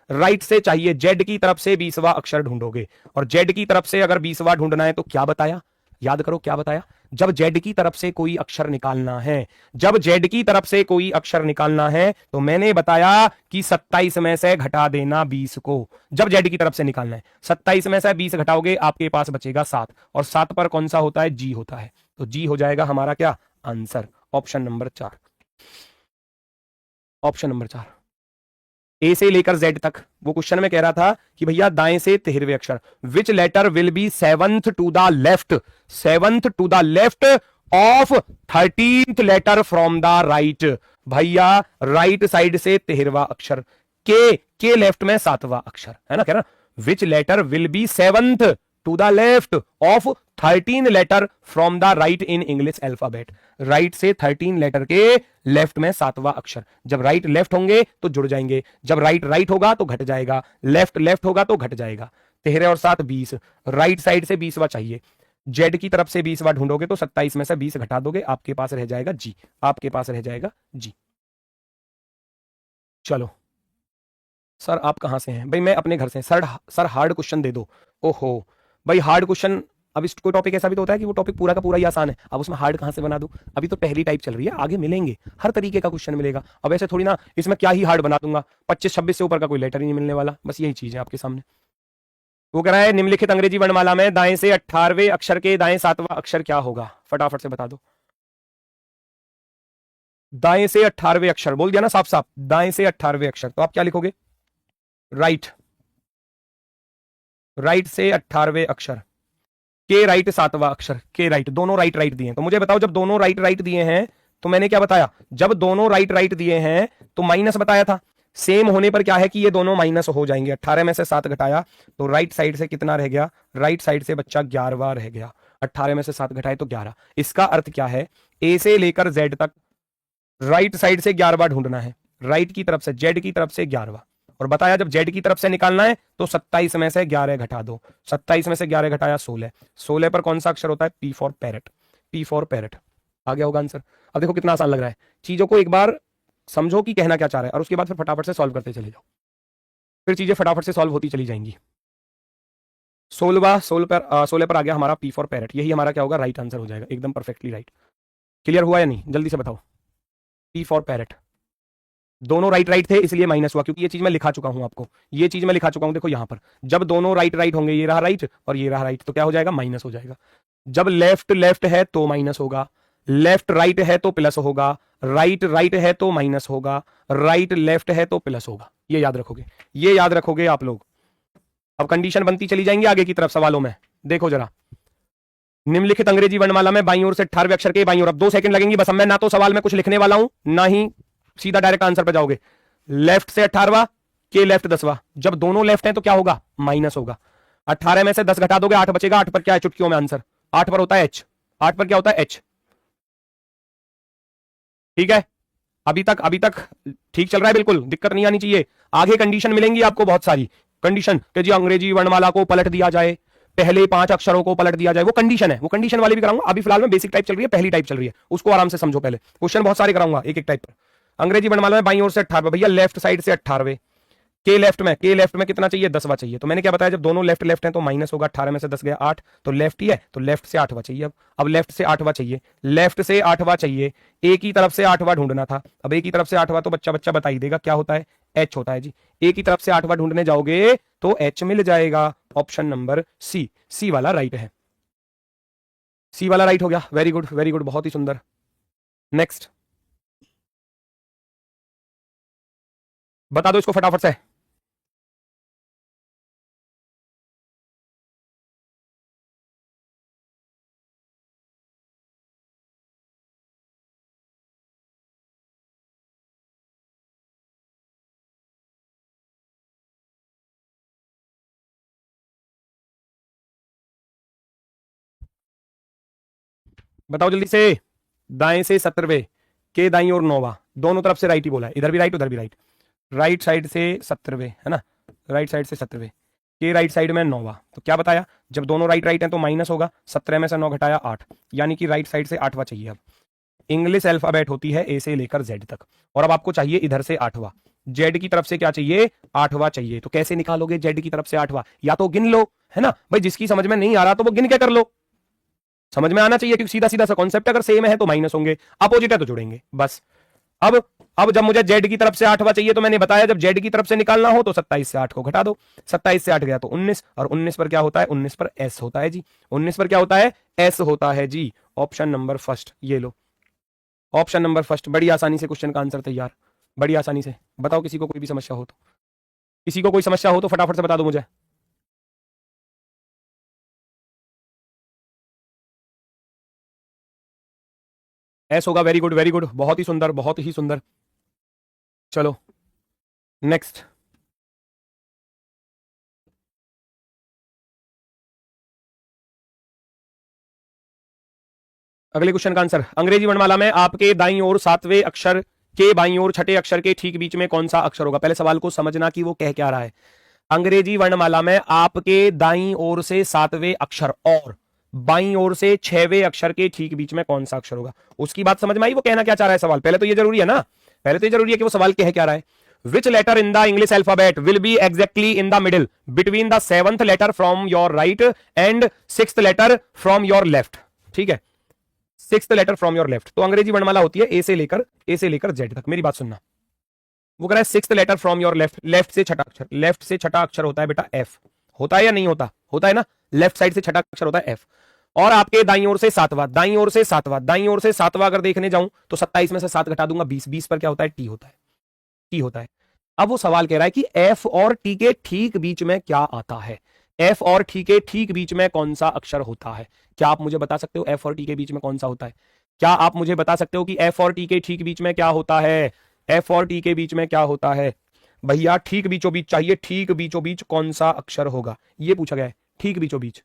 right से चाहिए, जेड की तरफ से 20वां अक्षर ढूंढोगे, और जेड की तरफ से अगर 20वां ढूंढना है तो क्या बताया, याद करो क्या बताया, जब जेड की तरफ से कोई अक्षर निकालना है, जब जेड की तरफ से कोई अक्षर निकालना है तो मैंने बताया कि 27 में से घटा देना 20 को, जब जेड की तरफ से निकालना है 27 में से 20 घटाओगे आपके पास बचेगा 7, और 7 पर कौन सा होता है, जी होता है, तो जी हो जाएगा हमारा क्या answer, option number 4, option number 4। ए से लेकर जेड तक, वो क्वेश्चन में कह रहा था कि भैया दाएं से 13वें अक्षर, which letter will be 7th to the left, 7th to the left of 13th letter from the right. भैया राइट साइड से 13वां अक्षर, के लेफ्ट में 7वां अक्षर, है ना, कह रहा which letter will be 7th to the left of 13 letter from the right in English alphabet, right से 13 लेटर के लेफ्ट में 7वां अक्षर। जब राइट लेफ्ट होंगे तो जुड़ जाएंगे, जब राइट राइट होगा तो घट जाएगा, लेफ्ट लेफ्ट होगा तो घट जाएगा। 13 और 7 20, राइट साइड से 20वां चाहिए, जेड की तरफ से 20वां ढूंढोगे तो 27 में से 20 घटा दोगे, आपके पास रह जाएगा जी, आपके पास रह जाएगा जी। चलो सर आप कहां से हैं, भाई मैं अपने घर से, सर हार्ड क्वेश्चन दे दो। ओहो भाई हार्ड क्वेश्चन, अब इस कोई टॉपिक ऐसा भी तो होता है कि वो टॉपिक पूरा का पूरा ही आसान है, अब उसमें हार्ड कहां से बना दूं, अभी तो पहली टाइप चल रही है, आगे मिलेंगे हर तरीके का क्वेश्चन मिलेगा। अब ऐसे थोड़ी ना इसमें क्या ही हार्ड बना दूंगा, 25-26 से ऊपर का कोई लेटर ही नहीं मिलने वाला, बस यही चीज है आपके सामने। वो कह रहा है निम्नलिखित अंग्रेजी वर्णमाला में दाएं से 18वें अक्षर के दाएं 7वां अक्षर क्या होगा, फटाफट से बता दो। दाएं से 18वें अक्षर बोल दिया ना साफ साफ, दाएं से 18वें अक्षर, तो आप क्या लिखोगे, राइट, राइट से 18वें अक्षर, के राइट 7वां अक्षर, के राइट, दोनों राइट राइट दिए हैं, तो मुझे बताओ जब दोनों राइट राइट दिए हैं तो मैंने क्या बताया, जब दोनों राइट राइट दिए हैं तो माइनस बताया था, सेम होने पर क्या है कि ये दोनों माइनस हो जाएंगे। 18 में से 7 घटाया तो राइट साइड से कितना रह गया, राइट साइड से बच्चा 11वां रह गया। 18 में से 7 घटाए तो 11। इसका अर्थ क्या है, ए से लेकर जेड तक राइट साइड से 11वां ढूंढना है, राइट की तरफ से, जेड की तरफ से 11वां। और बताया जब जेड की तरफ से निकालना है तो 27 में से 11 घटा दो, 27 में से 11 घटाया 16, 16 पर कौन सा अक्षर होता है, P for parrot, P for parrot. आ गया होगा आंसर। अब देखो कितना आसान लग रहा है, चीजों को एक बार समझो कि कहना क्या चाह रहा है और उसके बाद फिर फटाफट से सॉल्व करते चले जाओ, फिर चीजें फटाफट से सॉल्व होती चली जाएंगी। 16 पर आ गया हमारा पी फॉर पैरट, यही हमारा क्या होगा, राइट आंसर हो जाएगा, एकदम परफेक्टली राइट। क्लियर हुआ या नहीं, जल्दी से बताओ। पी फॉर पैरट, दोनों राइट राइट थे इसलिए माइनस हुआ, क्योंकि ये चीज मैं लिखा चुका हूं आपको, ये चीज मैं लिखा चुका हूं। देखो यहां पर जब दोनों राइट राइट होंगे, ये रहा राइट और ये रहा राइट, तो क्या हो जाएगा, माइनस हो जाएगा। जब लेफ्ट लेफ्ट है तो माइनस होगा, लेफ्ट राइट है तो प्लस होगा, राइट राइट है तो माइनस होगा, राइट लेफ्ट है तो प्लस होगा। ये याद रखोगे, ये याद रखोगे आप लोग। अब कंडीशन बनती चली जाएंगी आगे की तरफ सवालों में। देखो जरा, निम्नलिखित अंग्रेजी वर्णमाला में बाईं ओर से 18वें अक्षर के बाईं ओर, अब 2 सेकंड लगेंगी बस। अब मैं ना तो सवाल में कुछ लिखने वाला हूं, ना ही सीधा डायरेक्ट आंसर पे जाओगे। लेफ्ट से 18वां, के लेफ्ट 10वां, जब दोनों लेफ्ट हैं तो क्या होगा, माइनस होगा। 18 में से 10 घटा दोगे 8 बचेगा, 8 पर क्या है चुटकियों में आंसर, 8 पर होता है एच, 8 पर क्या होता है एच। ठीक है, अभी तक ठीक चल रहा है, बिल्कुल दिक्कत नहीं आनी चाहिए। आगे कंडीशन मिलेंगी आपको बहुत सारी कंडीशन कि जी अंग्रेजी वर्णमाला को पलट दिया जाए, पहले 5 अक्षरों को पलट दिया जाए, वो कंडीशन है, वो कंडीशन वाली भी कराऊंगा। अभी फिलहाल में बेसिक टाइप चल रही है, पहली टाइप चल रही है, उसको आराम से समझो। पहले क्वेश्चन बहुत सारे कराऊंगा एक एक टाइप पर। अंग्रेजी वर्णमाला में बाईं ओर से 18वें, भैया लेफ्ट साइड से 18वें, के लेफ्ट में कितना चाहिए, 10वां चाहिए। तो मैंने क्या बताया, जब दोनों लेफ्ट लेफ्ट हैं तो माइनस होगा, 18 में से 10 गया 8, तो लेफ्ट ही है, तो लेफ्ट से 8वां चाहिए। अब लेफ्ट से 8वां चाहिए, लेफ्ट से 8वां चाहिए, ए की तरफ से 8वां ढूंढना था। अब ए की तरफ से 8वां तो बच्चा बच्चा बता ही देगा क्या होता है, एच होता है जी। ए की तरफ से 8वां ढूंढने जाओगे तो एच मिल जाएगा। ऑप्शन नंबर सी, सी वाला राइट है, सी वाला राइट हो गया। वेरी गुड वेरी गुड, बहुत ही सुंदर। नेक्स्ट बता दो इसको फटाफट से। बताओ जल्दी से। दाएं से 17वें, के दाई और 9वां, दोनों तरफ से राइट ही बोला है, इधर भी राइट उधर भी राइट। राइट साइड से 17वें है ना, राइट साइड से 17वें, के राइट साइड में 9वां। तो क्या बताया, जब दोनों राइट राइट हैं तो माइनस होगा, 17 में से 9 घटाया 8, यानी कि राइट साइड से 8वां चाहिए। अब इंग्लिश अल्फाबेट होती है ए से लेकर जेड तक, और अब आपको चाहिए इधर से 8वां, जेड की तरफ से क्या चाहिए, 8वां चाहिए। तो कैसे निकालोगे जेड की तरफ से 8वां, या तो गिन लो, है ना भाई, जिसकी समझ में नहीं आ रहा तो वो गिन के कर लो, समझ में आना चाहिए, क्योंकि सीधा सीधा सा कॉन्सेप्ट, अगर सेम है तो माइनस होंगे, अपोजिट है तो जुड़ेंगे बस। अब जब मुझे जेड की तरफ से 8वां चाहिए तो मैंने बताया जब जेड की तरफ से निकालना हो तो 27 से 8 को घटा दो, 27 से 8 गया तो 19, और 19 पर क्या होता है, 19 पर एस होता है जी, 19 पर क्या होता है, एस होता है जी। ऑप्शन नंबर फर्स्ट, ये लो ऑप्शन नंबर फर्स्ट। बड़ी आसानी से क्वेश्चन का आंसर तैयार, बड़ी आसानी से। बताओ किसी को कोई भी समस्या हो तो, किसी को कोई समस्या हो तो फटाफट से बता दो मुझे। एस होगा, वेरी गुड वेरी गुड, बहुत ही सुंदर बहुत ही सुंदर। चलो नेक्स्ट, अगले क्वेश्चन का आंसर। अंग्रेजी वर्णमाला में आपके दाईं ओर 7वें अक्षर के बाईं ओर छठे अक्षर के ठीक बीच में कौन सा अक्षर होगा। पहले सवाल को समझना कि वो कह क्या रहा है। अंग्रेजी वर्णमाला में आपके दाईं ओर से 7वें अक्षर और बाईं ओर से 6वें अक्षर के ठीक बीच में कौन सा अक्षर होगा, उसकी बात समझ में आई, वो कहना क्या चाह रहा है सवाल। पहले तो ये जरूरी है ना, पहले तो ये जरूरी है कि वो सवाल कह क्या रहा है। Which letter in the English alphabet will be exactly in the middle between the 7th letter from your right and 6th letter from your left. ठीक है, 6th letter from your left. तो अंग्रेजी वर्णमाला होती है ए से लेकर जेड तक। मेरी बात सुनना, वो कह रहा है 6th letter from your left, left से छठा अक्षर, लेफ्ट से छठा अक्षर होता है बेटा एफ, होता है या नहीं होता, होता है ना, लेफ्ट साइड से छठा अक्षर होता है एफ। और आपके दाईं ओर से 7वां, दाईं ओर से 7वां, दाईं ओर से 7वां अगर देखने जाऊं तो 27 में से 7 घटा दूंगा 20, 20 पर क्या होता है, टी होता है, टी होता है। अब वो सवाल कह रहा है कि एफ और टी के ठीक बीच में क्या आता है, एफ और टी के ठीक बीच में कौन सा अक्षर होता है। क्या आप मुझे बता सकते हो एफ और टी के बीच में कौन सा होता है। क्या आप मुझे बता सकते हो कि एफ और टी के ठीक बीच में क्या होता है? एफ और टी के बीच में क्या होता है भैया? ठीक बीचों बीच चाहिए, ठीक बीचों बीच कौन सा अक्षर होगा, ये पूछा गया है। ठीक बीचों बीच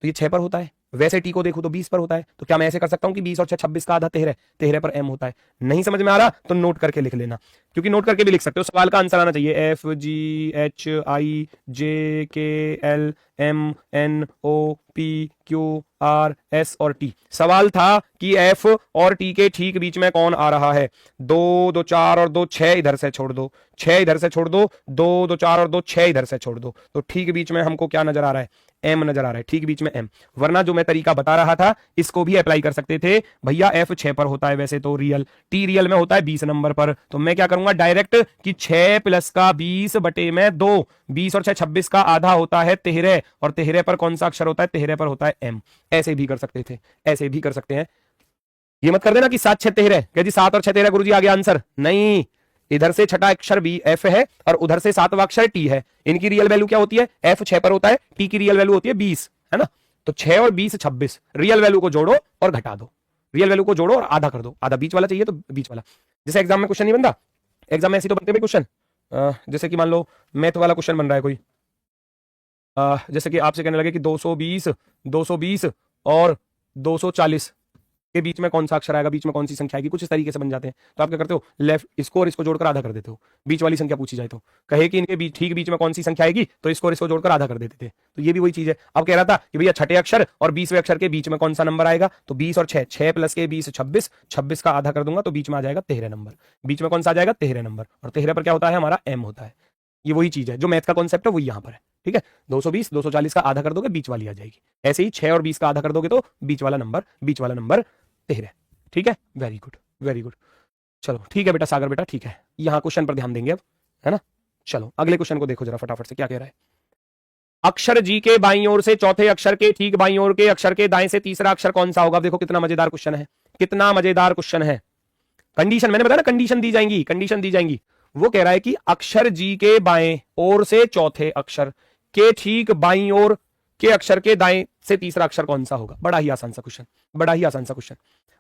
तो ये 6 पर होता है, वैसे टी को देखो तो 20 पर होता है। तो क्या मैं ऐसे कर सकता हूं कि 20 और 6 26 का आधा 13, 13 पर एम होता है? नहीं समझ में आ रहा तो नोट करके लिख लेना, क्योंकि नोट करके भी लिख सकते हो, सवाल का आंसर आना चाहिए। F G H I J K L M N O P Q R S और टी। सवाल था कि एफ और टी के ठीक बीच में कौन आ रहा है? 2 2 4 और 2 6 इधर से छोड़ दो, 6 इधर से छोड़ दो, 2 2 4 और 2 6 इधर से छोड़ दो, तो ठीक बीच में हमको क्या नजर आ रहा है? एम नजर आ रहा है, ठीक बीच में एम। वरना जो मैं तरीका बता रहा था इसको भी अप्लाई कर सकते थे भैया। एफ 6 पर होता है वैसे तो रियल, टी रियल में होता है 20 नंबर पर, तो मैं क्या करूंगा डायरेक्ट कि 6 प्लस का 20 बटे में 2, 20 और 6 26 का आधा होता है 13, और 13 पर कौन सा अक्षर होता है? 13 पर होता है एम। ऐसे भी कर सकते थे, ऐसे भी कर सकते हैं। ये मत कर देना कि 7 6 13, क्या जी 7 और 6 13 गुरुजी आ गया आंसर? नहीं, इधर से छठा अक्षर बी एफ है और उधर से सातवां अक्षर टी है। इनकी रियल वैल्यू क्या होती है? एफ 6 पर होता है, टी की रियल वैल्यू होती है 20, है ना? तो 6 और 20 26, रियल वैल्यू को जोड़ो और घटा दो, रियल वैल्यू को जोड़ो और आधा कर दो, आधा बीच वाला चाहिए तो बीच वाला। जैसे एग्जाम में क्वेश्चन नहीं बनता, एग्जाम में ऐसे तो बनते हैं क्वेश्चन, जैसे कि मान लो मैथ वाला क्वेश्चन बन रहा है कोई, जैसे कि आपसे कहने लगे कि 220 और 240 के बीच में कौन सा अक्षर आएगा, बीच में कौन सी संख्या आएगी, कुछ इस तरीके से बन जाते हैं। तो आप क्या करते हो? लेफ्ट इसको और इसको जोड़कर आधा कर देते हो, बीच वाली संख्या पूछी जाए तो कहे कि इनके बीच ठीक बीच में कौन सी संख्या आएगी, तो इसको और इसको जोड़कर आधा कर देते थे। तो ये भी वही चीज है। अब कह रहा था कि भैया छठे अक्षर और 20वें अक्षर के बीच में कौन सा नंबर आएगा, तो 20 और 6, 6 प्लस के 20 26, 26 का आधा कर दूंगा तो बीच में आ जाएगा 13 नंबर। बीच में कौन सा आ जाएगा? 13 नंबर, और 13 पर क्या होता है? हमारा एम होता है। ये वही चीज है जो मैथ का कॉन्सेप्ट है, वही यहां पर है। ठीक है, 220 240 का आधा कर दोगे बीच वाली आ जाएगी, ऐसे ही 6 और 20 का आधा कर दोगे तो बीच वाला नंबर 13। ठीक है, वेरी गुड वेरी गुड। चलो ठीक है बेटा सागर बेटा, ठीक है, यहां क्वेश्चन पर ध्यान देंगे अब, है ना? चलो अगले क्वेश्चन को देखो जरा फटाफट से, क्या कह रहा है? अक्षर जी के बाईं ओर से चौथे अक्षर के ठीक बाईं ओर के अक्षर के दाएं से तीसरा अक्षर कौन सा होगा? देखो कितना मजेदार क्वेश्चन है, कितना मजेदार क्वेश्चन है। कंडीशन मैंने बताया ना, कंडीशन दी जाएंगी, कंडीशन दी जाएंगी। वो कह रहा है कि अक्षर जी के बाएं ओर से चौथे अक्षर के ठीक बाईं ओर के अक्षर के दाएं से तीसरा अक्षर कौन सा होगा? बड़ा ही आसान सा क्वेश्चन, बड़ा ही आसान सा क्वेश्चन।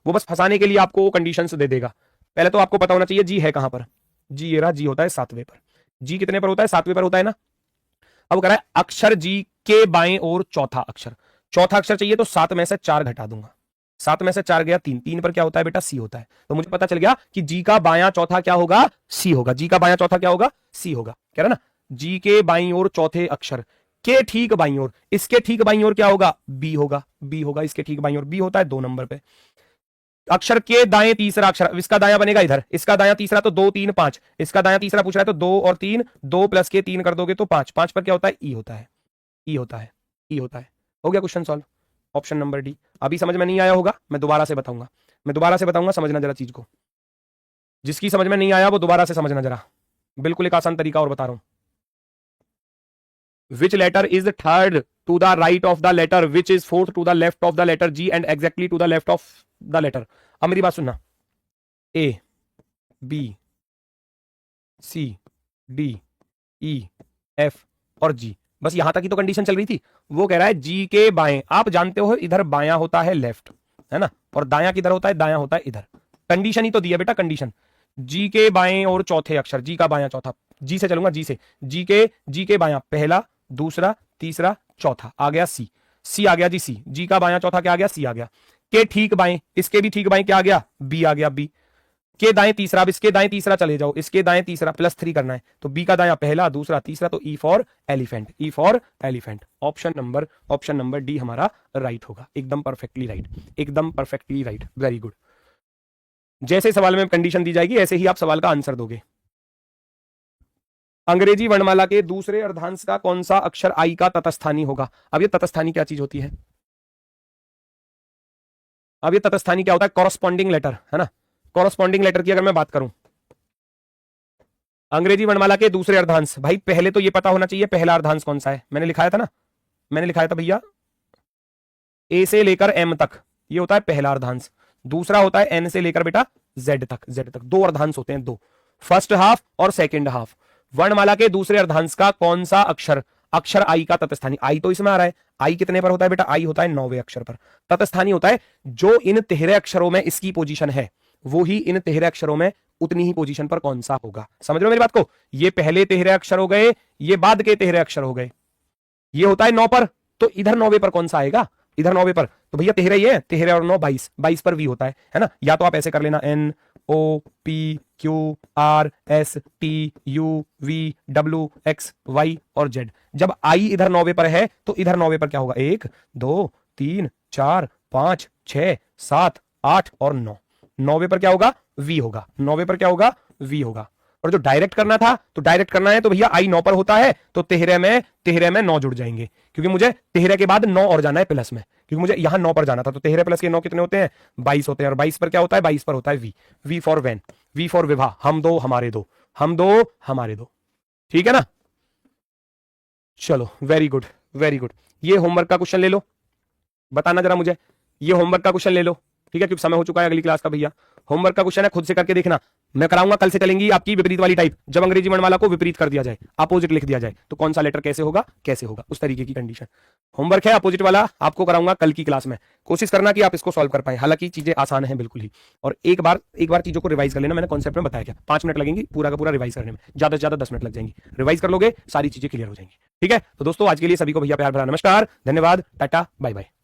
वो बस फंसाने के लिए आपको कंडीशंस दे देगा। पहले तो आपको पता होना चाहिए जी है कहां पर। जी ये रहा, जी होता है 7वें पर। जी कितने पर होता है? 7वें पर होता है ना। अब कह रहा है अक्षर जी के बाएं ओर चौथा अक्षर, चौथा अक्षर चाहिए तो 7 में से 4 घटा दूंगा, 7 में से 4 गया 3, 3 पर क्या होता है बेटा? सी होता है। तो मुझे पता चल गया कि जी का बायां चौथा क्या होगा? सी होगा। जी का बायां चौथा क्या होगा? सी होगा। कह रहा ना, जी के बाईं ओर चौथे अक्षर के ठीक बाईं ओर, इसके ठीक बाईं ओर क्या होगा? बी होगा, बी होगा। इसके ठीक बाईं ओर बी होता है 2 नंबर पे। अक्षर के दाएं तीसरा अक्षर, इसका दायां बनेगा इधर, इसका दायां तीसरा तो 2 3 5, इसका दायां तीसरा पूछ रहा है तो 2 और 3, 2 प्लस के 3 कर दोगे तो 5, 5 पर क्या होता है? ई होता है, ई होता है, ई होता है। हो गया question solve. Option number D. अभी समझ में नहीं आया होगा, मैं दोबारा से बताऊंगा, मैं दोबारा से बताऊंगा, समझना जरा चीज को। जिसकी समझ में नहीं आया वो दोबारा से समझना जरा, बिल्कुल एक आसान तरीका और बता रहा हूं। Which letter is third to the right of the letter which is fourth to the left of the letter G and exactly to the left of the letter? अब मेरी बात सुनना, A B C D E F और G, बस यहां तक ही तो condition चल रही थी। वो कह रहा है जी के बाएं, आप जानते हो इधर बायां होता है लेफ्ट, है ना, और दायां किधर होता है? दायां होता है इधर। कंडीशन ही तो दी है बेटा, कंडीशन। जी के बाएं और चौथे अक्षर, जी का बायां चौथा, जी से चलूंगा, जी से, जी के बायां पहला दूसरा तीसरा चौथा आ गया सी, सी आ गया जी सी, जी का बायां चौथा क्या आ गया? सी आ गया। के ठीक बाएं, इसके भी ठीक बाएं क्या आ गया? बी आ गया, बी के दाएं तीसरा, अब इसके दाएं तीसरा चले जाओ, इसके दाएं तीसरा +3 करना है तो बी का दायां पहला दूसरा तीसरा, तो E for elephant, E for elephant. Option number D हमारा राइट होगा, एकदम परफेक्टली राइट, एकदम परफेक्टली राइट, वेरी गुड। जैसे सवाल में कंडीशन दी जाएगी ऐसे ही आप सवाल का आंसर दोगे। अंग्रेजी वर्णमाला के दूसरे अर्धांश का कौन सा अक्षर आई का तटस्थानी होगा? अब ये तटस्थानी क्या चीज होती है? अब ये तटस्थानी क्या होता है? कॉरस्पॉन्डिंग लेटर, है ना। कॉरस्पॉन्डिंग लेटर की अगर मैं बात करूं, अंग्रेजी वर्णमाला के दूसरे अर्धांश, भाई पहले तो ये पता होना चाहिए पहला अर्धांश कौन सा है। मैंने लिखाया था ना, मैंने लिखाया था भैया ए से लेकर एम तक, ये होता है पहला अर्धांश। दूसरा होता है एन से लेकर बेटा जेड तक, जेड तक। 2 अर्धांश होते हैं, 2, फर्स्ट हाफ और सेकेंड हाफ। वर्णमाला के दूसरे अर्धांश का कौन सा अक्षर अक्षर आई का तत्स्थानी, आई तो इसमें आ रहा है, आई कितने पर होता है बेटा, आई होता है 9वें अक्षर पर। तत्स्थानी होता है जो इन 13 अक्षरों में इसकी पोजीशन है वो ही इन 13 अक्षरों में उतनी ही पोजीशन पर कौन सा होगा। समझ रहे हो मेरी बात को, ये पहले 13 अक्षर हो गए, ये बाद के 13 अक्षर हो गए, ये होता है 9 पर, तो इधर 9वें पर कौन सा आएगा, इधर 9वें पर, तो भैया 13 ही है, 13 और 9 22, 22 पर वी होता है ना। या तो आप ऐसे कर लेना N O P Q R S T U V W X Y और Z। जब I इधर 9वें पर है तो इधर 9वें पर क्या होगा, 1 2 3 4 5 6 7 8 और 9, 9वें पर क्या होगा, V होगा, 9वें पर क्या होगा, V होगा। और जो डायरेक्ट करना था, तो डायरेक्ट करना है तो भैया आई 9 पर होता है, तो 13 में 9 जुड़ जाएंगे, क्योंकि मुझे 13 के बाद 9 और जाना है प्लस में, क्योंकि मुझे यहां 9 पर जाना था, तो 13 प्लस के 9 कितने होते हैं, 22 होते हैं। और 22 पर क्या होता है, 22 पर होता है V for van, V for विवाह, हम दो हमारे दो, हम दो हमारे दो, ठीक है ना। चलो वेरी गुड वेरी गुड। ये होमवर्क का क्वेश्चन ले लो, बताना जरा मुझे, ये होमवर्क का क्वेश्चन ले लो, ठीक है, क्योंकि समय हो चुका है अगली क्लास का। भैया होमवर्क का क्वेश्चन है, खुद से करके देखना, मैं कराऊंगा, कल से चलेंगी आपकी विपरीत वाली टाइप। जब अंग्रेजी वर्णमाला को विपरीत कर दिया जाए, अपोजिट लिख दिया जाए, तो कौन सा लेटर कैसे होगा, कैसे होगा, उस तरीके की कंडीशन। होमवर्क है अपोजिट वाला, आपको कराऊंगा कल की क्लास में, कोशिश करना कि आप इसको सॉल्व कर पाए, हालांकि चीजें आसान है बिल्कुल ही। और एक बार चीजों को रिवाइज कर लेना, मैंने कॉन्सेप्ट में बताया क्या, 5 मिनट लगेंगी पूरा का पूरा रिवाइज करने में, ज्यादा से ज्यादा 10 मिनट लग जाएंगी, रिवाइज कर लोगे सारी चीजें क्लियर हो जाएंगी। ठीक है, तो दोस्तों आज के लिए सभी को भैया प्यार भरा नमस्कार, धन्यवाद, टाटा, बाय बाय।